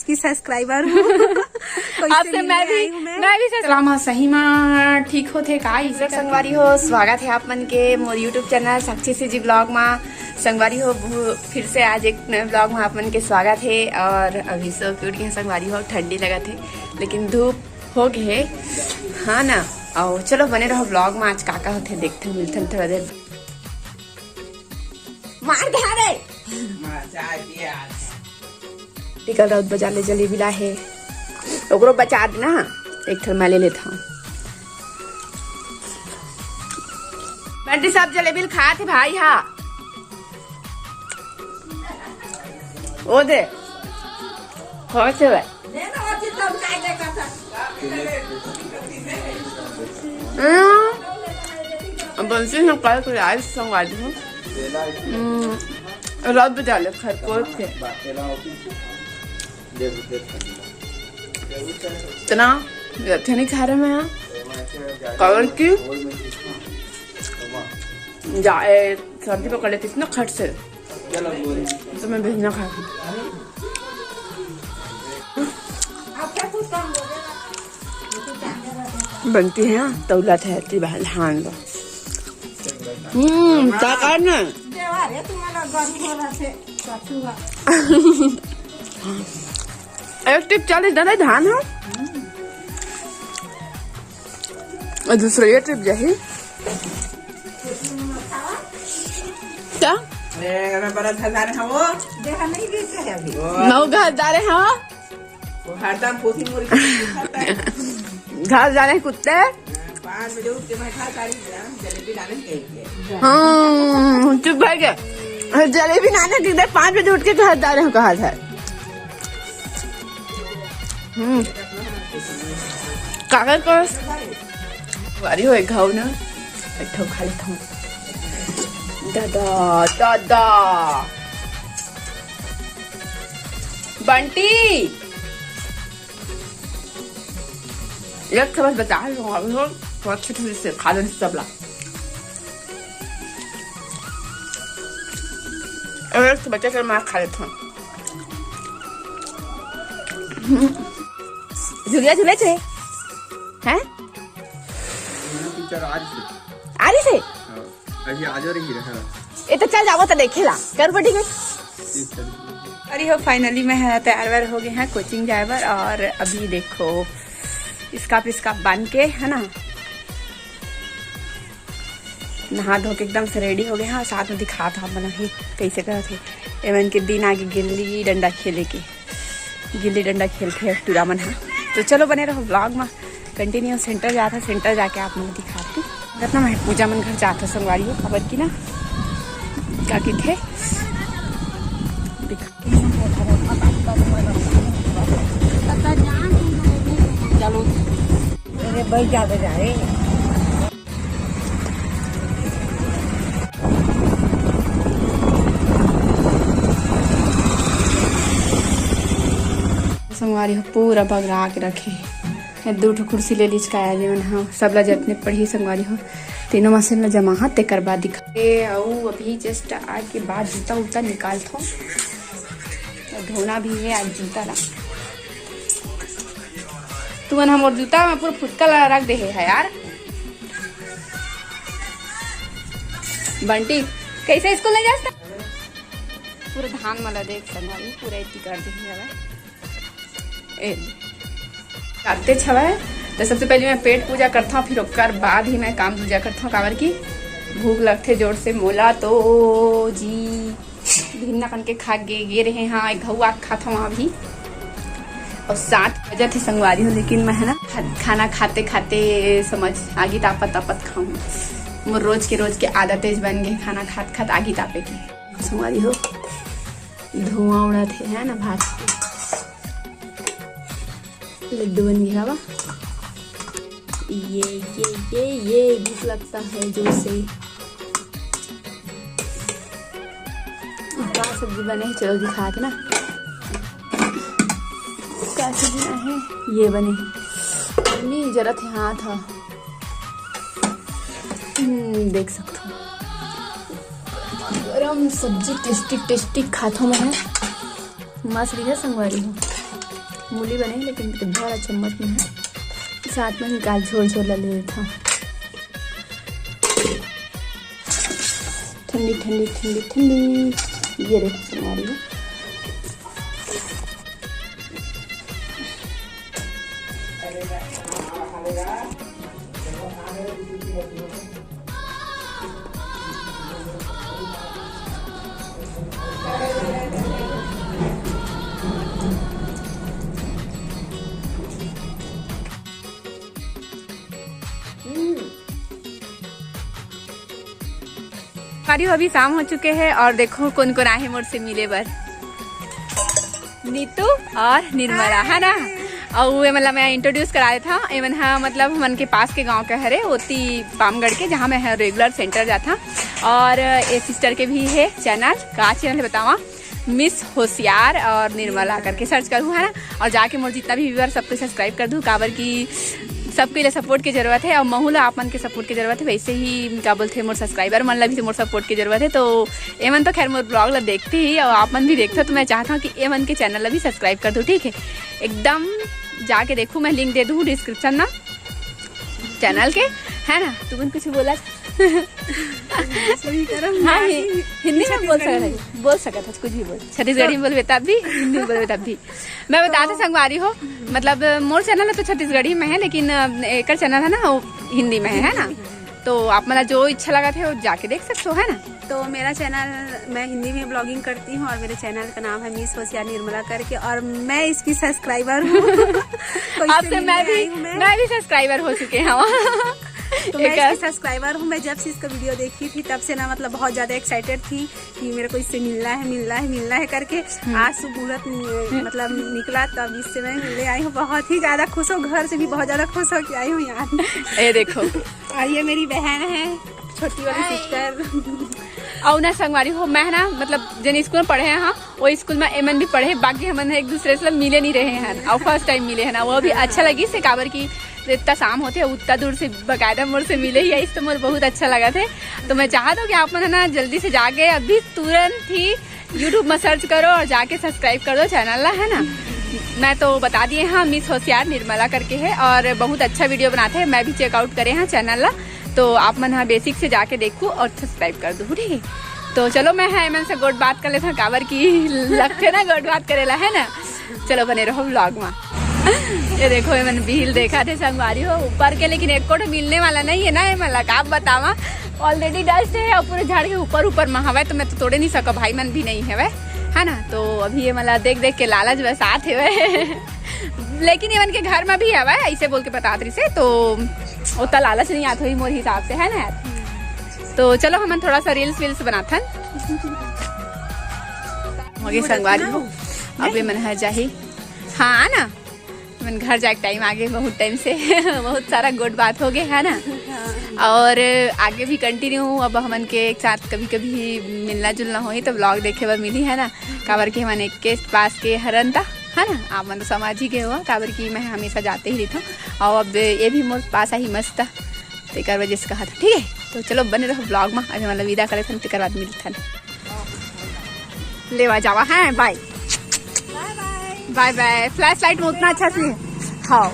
आपकी सब्सक्राइबर हूँ। आपसे मैं भी सलाम सही में ठीक हो थे का इसे संगवारी हो। स्वागत है आप मन के मोर यूट्यूब चैनल साक्षी से जी ब्लॉग में। संगवारी हो फिर से आज एक नए ब्लॉग में आप मन के स्वागत है। और अभी सब उठ गए संगवारी हो, ठंडी लगा थे लेकिन धूप हो गए हाँ ना। और चलो बने रहो ब्लॉग में, आज काका होते देखते मिलते थोड़ा देर। मार खा रे टिकल राउत बजा ले जलेबी ला है ओकरो बचा देना। एक थर मैं ले लेता हूँ। बंटी साहब जलेबी खाए थे भाई। हाँ ओ दे से बंसी में कल कोई आज संगवारी हूँ रात बजा ले खरकोट के इतना थे नहीं खा रहे मैं यहाँ कवर की जाए सर्दी पकड़ लेती थी ना खट से, तो मैं भेजना खा बनती है ना तौला थे धान लो क्या करना एक टिप 40 दाना धान है और दूसरा ये ट्रिप जाही क्या नौ घरदार है हाँ घर जाने कुत्ते चुप भाई के जलेबी नाना किधर 5 बजे उठ के घरदार है कहा था। कागज को वारी हो एक घाव ना बैठो खा लेता हूँ। दादा दादा बंटी एक समझ बता रहा हूँ बहुत अच्छे से खा लो सबला। एक तो बच्चे कर मैं खा लेता हूँ। झुलिया झूले थे हैं आरी से ये तो चल जाओ तो देखेला कर बड़ी गई। अरे हो फाइनली मैं तैयार वैयार हो गए हैं कोचिंग जाए और अभी देखो इसका बन के है ना नहा धो के एकदम से रेडी हो गए हैं। साथ में दिखा था बना ही कैसे कर थे एवं के दिन आगे गिल्ली डंडा खेले के खेलते टूरा मन है। तो चलो बने रहो ब्लॉग में कंटिन्यू। सेंटर जाता सेंटर जाके आप मुझे दिखाती कितना मैं पूजा मन घर जाता संगवारी हो खबर की ना क्या की थे चलो भाई ज्यादा जा रहे संगवारी हो पूरा बगरा के रखे 2 कुर्सी ले लीच का जीवन हाँ सबला जितने पढ़ी संगवारी हो तीनों मशीन ला जमा हाथ तेकर बाद दिखा अभी जस्ट आज के बाद जूता उता निकाल थो धोना भी है आज जूता ला। तुमन हम जूता में पूरा फुटका ला रख दे है यार। बंटी कैसे स्कूल नहीं जाता पूरा धान मला देख संगवारी पूरा इतनी कर दी आते छवा तो सबसे पहले मैं पेट पूजा करता हूँ फिर उसके बाद ही मैं काम पूजा करता हूँ। कावर की भूख लगते जोर से मोला तो जी भिन्ना कन के खा गे रहे हाँ एक घऊ आग खाता हूँ अभी और 7 बजे थे संगवारी हो लेकिन मैं है ना खाना खाते खाते समझ आगी तापत खाऊँ। मोर रोज के आदतें बन गए खाना खात आगी तापे की संगवारी हो धुआं उड़ा थे है ना भात लड्डू बन गया वा ये भूख लगता है जो से क्या सब्जी बने है चलो दिखा के ना क्या सब्जी बना है ये बने नहीं जरा थे हाँ था देख सकते हो गरम सब्जी टेस्टी खाता हूँ मैं मस्त रही है संगवारी हूँ मूली बने लेकिन कितना वाला चम्मच में है, साथ में निकाल झोल झोल ले था। ठंडी ठंडी ठंडी ठंडी ये देखो हमारी है। अभी शाम हो चुके हैं और देखो कौन कौन आए मोर से मिले बर। नीतू और निर्मला है ना। और ये मतलब मैं इंट्रोड्यूस कराया था एमन हाँ, मतलब मन के पास के गांव का है ओती पामगढ़ के, जहाँ मैं रेगुलर सेंटर जाता। और ये सिस्टर के भी है चैनल, का चैनल है बतावा, मिस होशियार और निर्मला करके सर्च करूँ है ना। और जाके मोर जितना भी व्यूअर सबको सब्सक्राइब कर दूँ, काबर की सबके लिए सपोर्ट की जरूरत है और महूला आप मन के सपोर्ट की जरूरत है। वैसे ही क्या बोलते हैं मोर सब्सक्राइबर मन ला भी मोर सपोर्ट की जरूरत है। तो एमन तो खैर मोर ब्लॉग ला देखती ही और आप मन भी देखते हो, तो मैं चाहता हूँ कि एमन के चैनल ला भी सब्सक्राइब कर दो, ठीक है। एकदम जाके देखूँ, मैं लिंक दे दूँ डिस्क्रिप्शन ना चैनल के, है ना। तुमने कुछ बोला हाँ, हिंदी में बोल सकता था कुछ भी बोल, छत्तीसगढ़ी में बोल तब भी, हिंदी में बोल तब भी। मैं बताते संगवारी हो, मतलब मोर चैनल है तो छत्तीसगढ़ी में है, लेकिन एक चैनल है ना वो हिंदी में है ना। तो आप मतलब जो इच्छा लगा थे वो जाके देख सकते हो, है ना। तो मेरा चैनल, मैं हिंदी में ब्लॉगिंग करती हूँ और मेरे चैनल का नाम है मिस होशियार निर्मला करके, और मैं इसकी सब्सक्राइबर हूँ। आपसे मैं भी सब्सक्राइबर हो चुके हैं। तो मैं इसकी सब्सक्राइबर हूँ। मैं जब से इसका वीडियो देखी थी तब से ना मतलब बहुत ज्यादा एक्साइटेड थी कि मेरे को इससे मिलना है करके। आज मुहूर्त मतलब निकला तब इससे मैं मिलने आई हूँ। बहुत ही ज्यादा खुश हूँ, घर से भी बहुत ज्यादा खुश हो के आई हूँ यहाँ। ये देखो, और ये मेरी बहन है, छोटी वाली सिस्टर। और ना संगवारी हो, मैं ना मतलब जिन स्कूल में पढ़े हैं हाँ, वो स्कूल में एमन भी पढ़े, बाकी हम एक दूसरे से मिले नहीं रहे हैं और फर्स्ट टाइम मिले हैं ना। वो भी अच्छा लगी से, काबर की इतना शाम होते है उतना दूर से बकायदा मोर से मिले ही, इस तो मुझे बहुत अच्छा लगा थे। तो मैं चाहता हूँ कि आप ना जल्दी से जाके अभी तुरंत ही यूट्यूब में सर्च करो और जाके सब्सक्राइब कर दो चैनल ला, है ना। मैं तो बता दिए हाँ, मिस होशियार निर्मला करके है और बहुत अच्छा वीडियो बनाते हैं। मैं भी चेकआउट करे हैं चैनल ला, तो आप मन हाँ बेसिक से जाके देखो और सब्सक्राइब कर दो, ठीक है। तो चलो मैं है एमन से गोट बात कर लेता हूँ, काबर की लगते ना गोट बात करेला, है ना। चलो बने रहो व्लॉग में। ये देखो एमन बिल देखा थे संगवारी हो ऊपर के, लेकिन एक कोट मिलने वाला नहीं है ना। मतलब आप बतावा, ऑलरेडी डस्ट है और पूरे झाड़ के ऊपर में हवा, तो मैं तो तोड़े नहीं सका, भाई मन भी नहीं है है ना। तो अभी ये मतलब देख के लालच बस आते हुए लेकिन एमन के घर में भी है ऐसे बोल के बता रही से, तो उतना लालच नहीं आता हुई मोर हिसाब से, है ना यार। तो चलो हम थोड़ा सा रील्स वील्स बनाथन संगवारी हो। अभी मन है जाही हाँ ना, मन घर जाके टाइम आगे बहुत टाइम से बहुत सारा गुड बात हो गए, है ना। और आगे भी कंटिन्यू अब हमन के एक साथ कभी कभी मिलना जुलना हो तो व्लॉग देखे बर मिली, है ना। काबर के हमन एक के पास के हरन था, है ना। आप मन समाज ही के हुआ, काबर की मैं हमेशा जाते ही रहता हूँ और अब ये भी मोर पास ही मस्त था, तो एक वजह से कहा था, ठीक है। तो चलो बने रहो ब्लॉग में, अभी मतलब विदा करे थे, बाद मिलता लेवा जावा है। Bye bye bye. Flash light में उतना अच्छा से हाँ,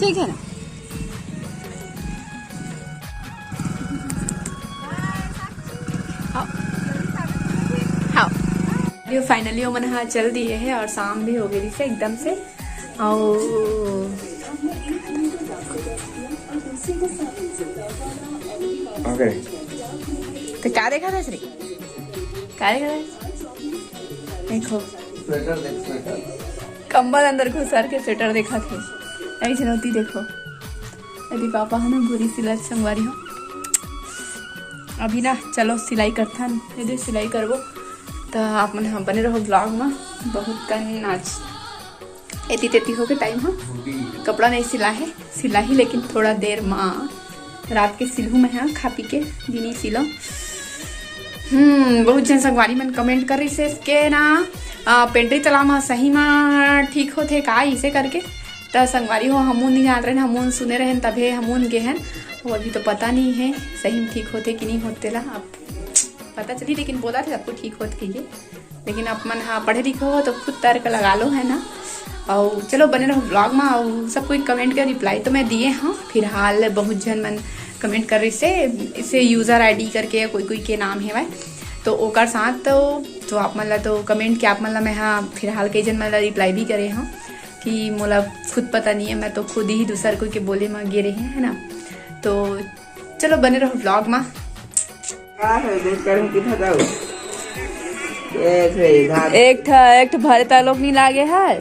ठीक है ना। हाँ ये फाइनली वो मैंने हाँ चल दिए है और शाम भी हो गई से एकदम से। और ओके तो क्या देखा था श्री, क्या देखा था? देखो स्वेटर देख, स्वेटर कंबल अंदर घुसर के स्वेटर देखा थे, ऐसी होती। देखो यदि पापा है ना बुरी सिलाई संगवारी हो। अभी ना चलो सिलाई करता है, यदि सिलाई करवो तो आप मन हम बने रहो ब्लॉग में। बहुत कन आज एती तेती हो के टाइम हो, कपड़ा नहीं सिला है, सिला ही लेकिन थोड़ा देर माँ रात के सिलहू में है, खा पी के दिनी सिलो। बहुत जन संगवारी मन कमेंट कर रही से के ना पेंट्री तला में सही में ठीक होते का इसे करके। तो संगवारी हो हमून नहीं जान रहे, हमून सुने रहे तभी हमून गे हैं, वो अभी तो पता नहीं है सही में ठीक होते कि नहीं होते ला, अब पता चली। लेकिन बोला थे सबको ठीक होते कहिए, लेकिन आप मन हाँ पढ़े लिखे हो तो खुद तर्क लगा लो, है ना। और चलो बने रहो ब्लॉग में। और सब कोई कमेंट के रिप्लाई तो मैं दिए हाँ, फिलहाल बहुत जन मन कमेंट कर रही इसे यूज़र आईडी करके या कोई के नाम है भाई, तो ओकर साथ तो आप मतलब तो कमेंट के आप मतलब मैं हाँ फिलहाल कई जन मतलब रिप्लाई भी करे हाँ कि मोला खुद पता नहीं है, मैं तो खुद ही दूसर कोई के बोले में गे रहे है ना। तो चलो बने रहो ब्लॉग में। एक भरे तालोक नहीं लागे है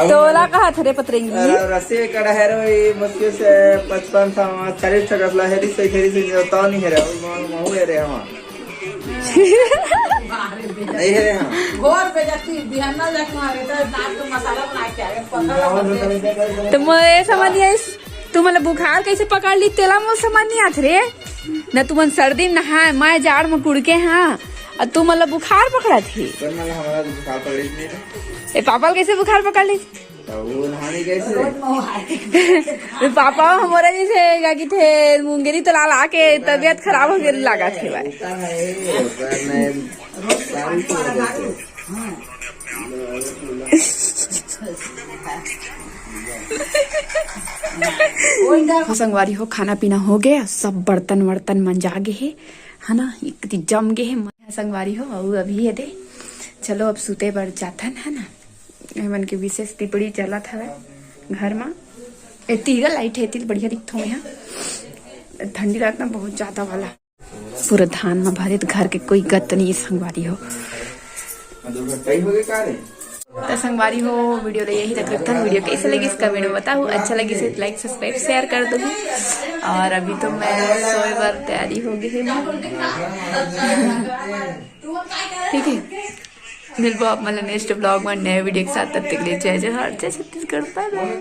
तोला कहा थे पतरेंगी रस्सी कड़ा है रो मुश्किल से 55 था 40 टका ला है से खेरी से तो नहीं है रे महू है रे हम नहीं है रे हम गोर पे जाती बिहाना जाके मारे तो दाल तो मसाला बना के आगे तो मैं समझ नहीं तू मतलब बुखार कैसे पकड़ ली तेला में समझ नहीं आत रे न तू मन सर्दी में नहा मैं जाड़ में कुड़के हाँ और तू मतलब बुखार पकड़ा थी हमारा बुखार पकड़ी नहीं ए पापा कैसे बुखार पकड़ ली वो नहाने कैसे पापा हमारा जैसे क्या की थे मुंगेरी तला ला के तबियत खराब हो गई लगा थे भाई संगवारी हो खाना पीना हो गया, सब बर्तन वर्तन मंजा गए है ना, इतनी जम गए है संगवारी हो। और अभी ये दे चलो अब सूते बढ़ जाता है ना, मन की विशेष टिप्पणी चला था घर में तीगा लाइट है तिल बढ़िया दिखता हूँ यहाँ। ठंडी रात में बहुत ज्यादा वाला पूरा धान में भरे घर के कोई गत नहीं संगवारी हो। तो संगवारी हो वीडियो तो यही तक रखता हूँ। वीडियो कैसे लगी इस कमेंट में बताओ, अच्छा लगी तो लाइक सब्सक्राइब शेयर कर दो। और अभी तो मैं सोए बार तैयारी हो गई है ठीक है। मिलबो आप मतलब नेक्स्ट ब्लॉग में नए वीडियो के साथ, तब तक के लिए जय जय छत्तीसगढ़। Bye bye.